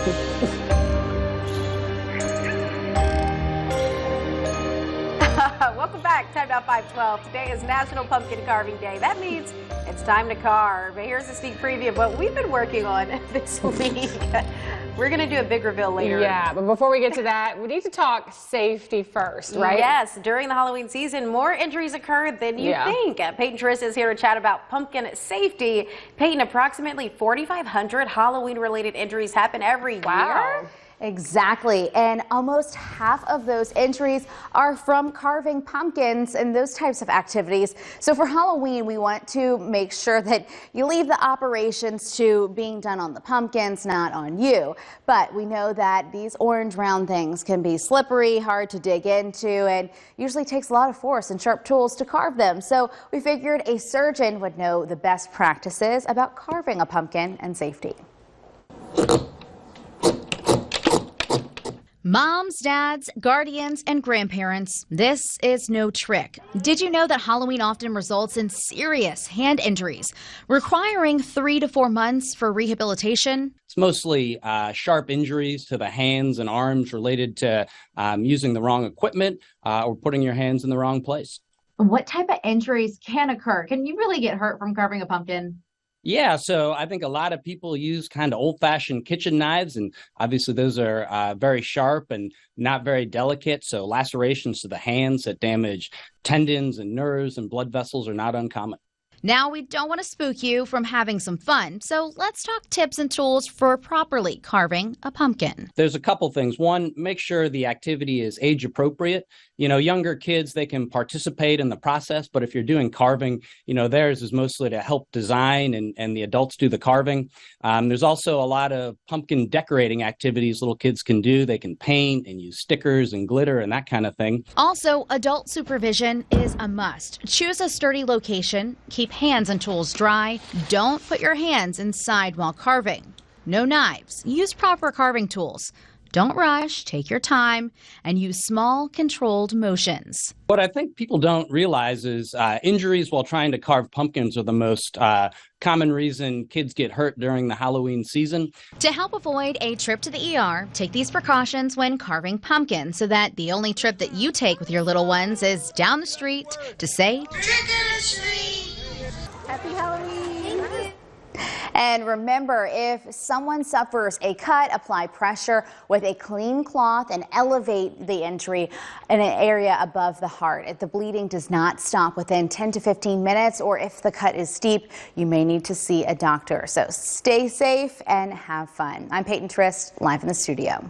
Welcome back. Time now 5:12. Today is National Pumpkin Carving Day. That means it's time to carve. Here's a sneak preview of what we've been working on this week. We're going to do a big reveal later. Yeah, but before we get to that, we need to talk safety first, right? Yes, during the Halloween season, more injuries occur than you think. Peyton Trist is here to chat about pumpkin safety. Peyton, approximately 4,500 Halloween-related injuries happen every year. Exactly, and almost half of those injuries are from carving pumpkins and those types of activities. So for Halloween, we want to make sure that you leave the operations to being done on the pumpkins, not on you. But we know that these orange round things can be slippery, hard to dig into, and usually takes a lot of force and sharp tools to carve them. So we figured a surgeon would know the best practices about carving a pumpkin and safety. Moms, dads, guardians, and grandparents, this is no trick. Did you know that Halloween often results in serious hand injuries, requiring 3 to 4 months for rehabilitation? It's mostly sharp injuries to the hands and arms related to using the wrong equipment or putting your hands in the wrong place. What type of injuries can occur? Can you really get hurt from carving a pumpkin? Yeah, so I think a lot of people use kind of old-fashioned kitchen knives, and obviously those are very sharp and not very delicate. So lacerations to the hands that damage tendons and nerves and blood vessels are not uncommon. Now, we don't want to spook you from having some fun, so let's talk tips and tools for properly carving a pumpkin. There's a couple things. One, make sure the activity is age appropriate. You know, younger kids, they can participate in the process, but if you're doing carving, you know, theirs is mostly to help design and the adults do the carving. There's also a lot of pumpkin decorating activities little kids can do. They can paint and use stickers and glitter and that kind of thing. Also, adult supervision is a must. Choose a sturdy location, keep hands and tools dry. Don't put your hands inside while carving. No knives. Use proper carving tools. Don't rush, take your time, and use small, controlled motions. What I think people don't realize is injuries while trying to carve pumpkins are the most common reason kids get hurt during the Halloween season. To help avoid a trip to the ER, take these precautions when carving pumpkins so that the only trip that you take with your little ones is down the street to say, "Trick or treat." Happy Halloween. And remember, if someone suffers a cut, apply pressure with a clean cloth and elevate the injury in an area above the heart. If the bleeding does not stop within 10 to 15 minutes, or if the cut is steep, you may need to see a doctor. So stay safe and have fun. I'm Peyton Trist, live in the studio.